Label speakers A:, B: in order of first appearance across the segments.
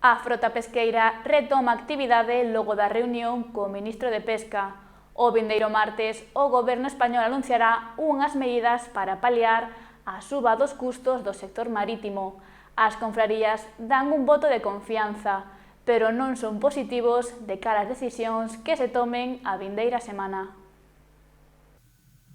A: A frota pesqueira retoma a actividade logo da reunión co ministro de Pesca. O vindeiro martes, o goberno español anunciará unhas medidas para paliar a suba dos custos do sector marítimo. As confrarías dan un voto de confianza, pero non son positivos de cara ás decisións que se tomen a vindeira semana.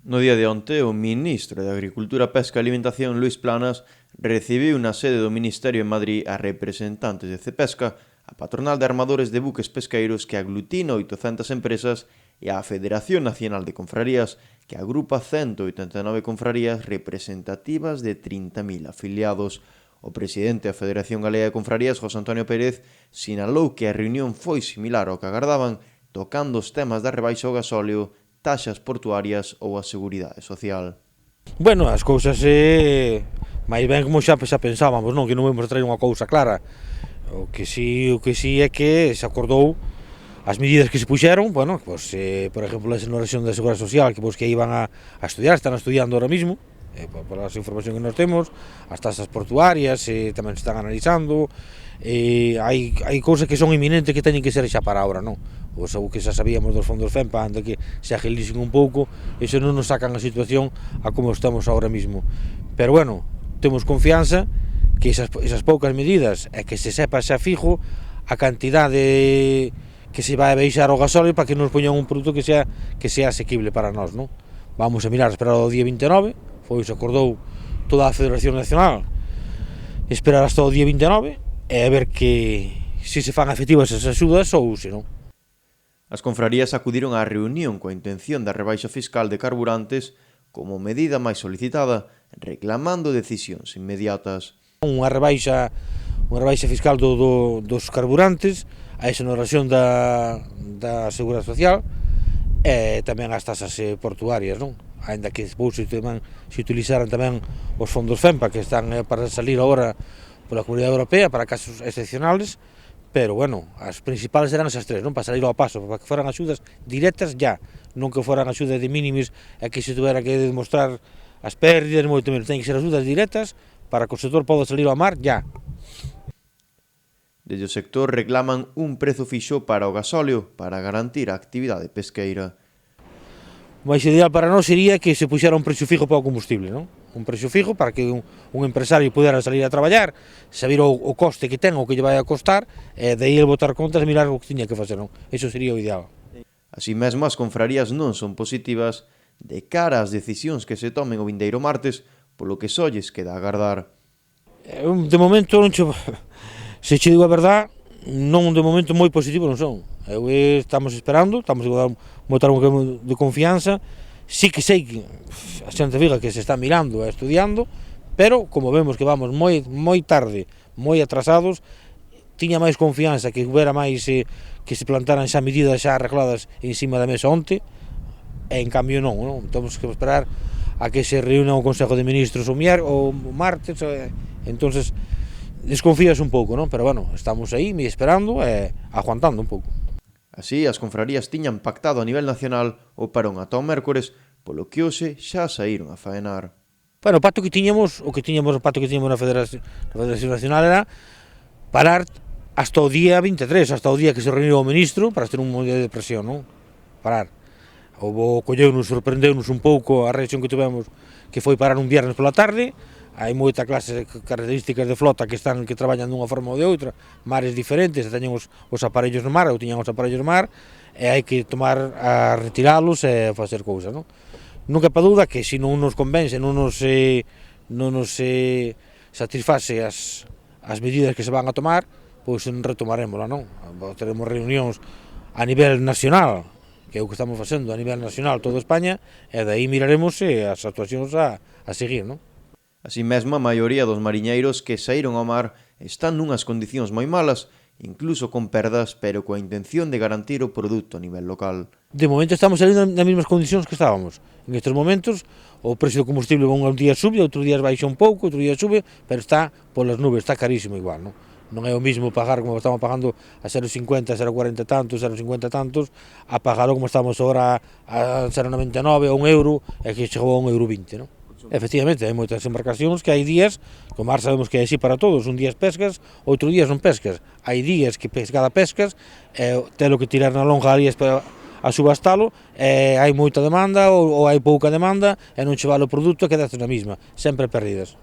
B: No día de onte, o ministro de Agricultura, Pesca e Alimentación, Luís Planas, recibiu na sede do Ministerio en Madrid a representantes de Cepesca, a patronal de armadores de buques pesqueiros que aglutina 800 empresas e a Federación Nacional de Confrarías, que agrupa 189 confrarías representativas de 30.000 afiliados. O presidente da Federación Galega de Confrarías, José Antonio Pérez, sinalou que a reunión foi similar ao que agardaban, tocando os temas da rebaixa ao gasóleo, taxas portuarias ou a seguridade social.
C: Bueno, as cousas máis ben como xa pensábamos, non? Que non vamos a traer unha cousa clara. O que sí é que se acordou as medidas que se puxeron, bueno, pues, por exemplo, a exoneración da Seguridade Social, que iban a estudiar, están estudiando ahora mismo, por as información que nos temos, as taxas portuarias tamén se están analizando, hai cousas que son inminentes que teñen que ser xa para ahora, non? O que xa sabíamos dos fondos FEMPA, antes que se agilicen un pouco, iso non nos sacan a situación a como estamos ahora mismo. Pero bueno, temos confianza que esas poucas medidas e que se sepa xa fijo a cantidade que se vai a baixar o gasóleo para que nos poñan un produto que sea asequible para nós, non? Vamos a mirar, esperar o día 29, se acordou toda a Federación Nacional, esperar hasta o día 29 e a ver que se fan efectivas esas axudas ou se non.
B: As confrarías acudiron á reunión coa intención da rebaixa fiscal de carburantes como medida máis solicitada, reclamando decisións inmediatas.
C: Unha rebaixa fiscal dos carburantes, a exoneración da Seguridade Social e tamén as taxas portuarias, non? Ainda que despois se utilizaran tamén os fondos FEMPA que están para salir agora pola Comunidade Europea para casos excepcionales, pero bueno, as principales eran esas tres, non? Para salir ao paso, para que foran axudas directas ya, non que foran axudas de mínimis e que se tuvera que demostrar as pérdidas, moito menos, ten que ser axudas directas para que o sector poda salir ao mar ya.
B: Desde o sector reclaman un prezo fixo para o gasóleo para garantir a actividade pesqueira.
C: O máis ideal para nós sería que se puxera un precio fijo para o combustible, non? Un precio fijo para que un empresario pudera salir a traballar, saber o coste que ten ou que lle vai a costar, e de aí el botar contas e mirar o que tiña que facer, non? Iso sería o ideal.
B: Así mesmo, as confrarías non son positivas de cara ás decisións que se tomen o vindeiro martes, polo que só lles queda agardar.
C: De momento, se che digo a verdad, non de momento moi positivo non son. Estamos esperando, estamos a botar un campo de confianza. Sí que sei que a xente fica que se está mirando e estudiando, pero como vemos que vamos moi tarde, moi atrasados, tiña máis confianza que houbera máis que se plantaran xa medidas xa arregladas encima da mesa onte, e en cambio non? Temos que esperar a que se reúna o Consejo de Ministros o martes, entonces desconfías un pouco, non? Pero bueno, estamos aí esperando e aguantando un pouco.
B: Así, as confrarías tiñan pactado a nivel nacional o parón ata o mércores, polo que hoxe xa saíron a faenar.
C: Bueno, o pacto que tiñamos na Federación Nacional era parar hasta o día 23, hasta o día que se reuniu o ministro para ter un modelo de presión, non? Parar. Sorprendeunos un pouco a reacción que tivemos, que foi parar un viernes pola tarde. Hai moita clase de características de flota que traballan dunha forma ou de outra, mares diferentes, teñen os aparellos no mar, ou tiñan os aparellos no mar, e hai que a retiralos e facer cousas, non? Non quepa dúda que se non nos convence, non nos satisface as medidas que se van a tomar, pois retomarémola, non? Teremos reunións a nivel nacional, que é o que estamos facendo a nivel nacional toda España, e de aí miraremos as actuacións a seguir, non?
B: Así mesmo, a maioría dos mariñeiros que saíron ao mar están nunhas condicións moi malas, incluso con perdas, pero coa intención de garantir o produto a nivel local.
C: De momento estamos salindo nas mesmas condicións que estábamos. En estes momentos, o precio do combustible un día sube, outro día baixa un pouco, outro día sube, pero está polas nubes, está carísimo igual, non? Non é o mismo pagar como estamos pagando a 0,50, 0,40 tantos, 0,50 tantos, a pagar como estamos agora a 0,99, a €1, e que chegou a €1,20, non? Efectivamente, hai moitas embarcacións que hai días, que o mar sabemos que é así para todos, un día pescas, outro día non pescas. Hai días que cada pescas, telo que tirar na longa días para a subastalo, hai moita demanda ou hai pouca demanda e non che vale o produto e quedaste na mesma, sempre perdidas.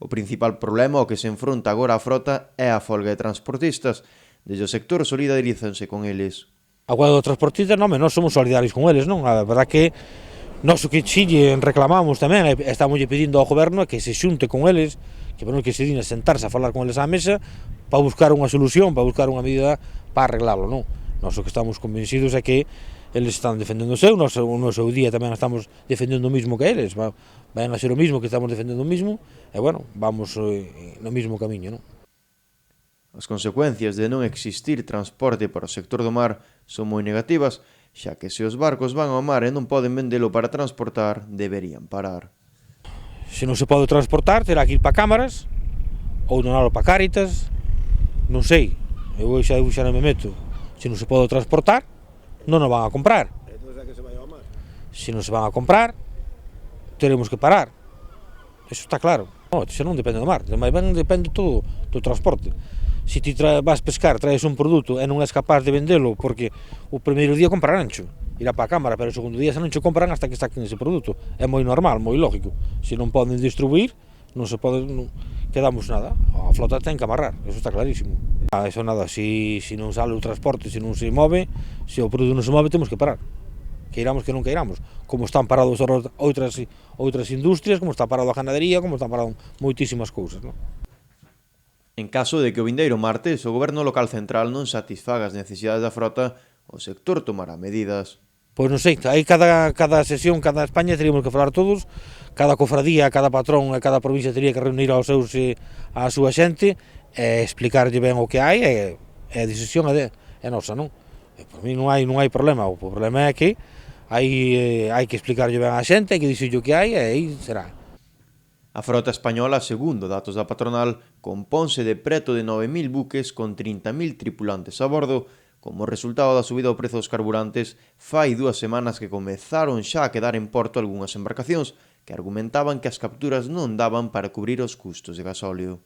B: O principal problema ao que se enfronta agora a frota é a folga de transportistas. Desde o sector solidarízanse con eles.
C: A huelga dos transportistas, non, nós somos solidarios con eles, non? A verdad que nós o que si reclamamos tamén, e estamos pedindo ao goberno que se xunte con eles, que se din a sentarse a falar con eles á mesa para buscar unha solución, para buscar unha medida para arreglalo, non? Nós o que estamos convencidos é que eles están defendendo o seu, no seu día tamén estamos defendendo o mismo que eles, van a ser o mismo que estamos defendendo o mismo, e bueno, vamos no mismo camiño, non?
B: As consecuencias de non existir transporte para o sector do mar son moi negativas, xa que se os barcos van ao mar e non poden vendelo para transportar, deberían parar.
C: Se non se pode transportar, terá que ir para cámaras, ou donalo para Cáritas, non sei, eu xa non me meto. Se non se pode transportar, non o van a comprar. Se non se van a comprar, teremos que parar. Eso está claro. Non, xa non depende do mar, mas ben depende todo do transporte. Se ti vas pescar, traes un produto e non és capaz de vendelo, porque o primeiro día compraráncho, irá para a cámara, pero o segundo día xa non che compran hasta que saquen ese produto. É moi normal, moi lógico. Se non poden distribuir, non se pode, quedamos nada. A flota ten que amarrar, eso está clarísimo. Eso nada, se non sale o transporte, se non se move, se o produto non se move, temos que parar. Queiramos que non queiramos, como están parados outras industrias, como está parado a ganadería, como están parados moitísimas cousas, non?
B: En caso de que o vindeiro martes o goberno local central non satisfaga as necesidades da frota, o sector tomará medidas.
C: Pois non sei, aí cada sesión, cada España teríamos que falar todos, cada cofradía, cada patrón e cada provincia teria que reunir a súa xente e explicarlle ben o que hai e a decisión é nosa, non? Por mí non hai problema, o problema é que hai que explicarlle ben á xente, hai que dicirlle o que hai e aí será.
B: A frota española, segundo datos da patronal, componse de preto de 9.000 buques con 30.000 tripulantes a bordo. Como resultado da subida do prezo dos carburantes, fai 2 semanas que comezaron xa a quedar en porto algunhas embarcacións que argumentaban que as capturas non daban para cubrir os custos de gasóleo.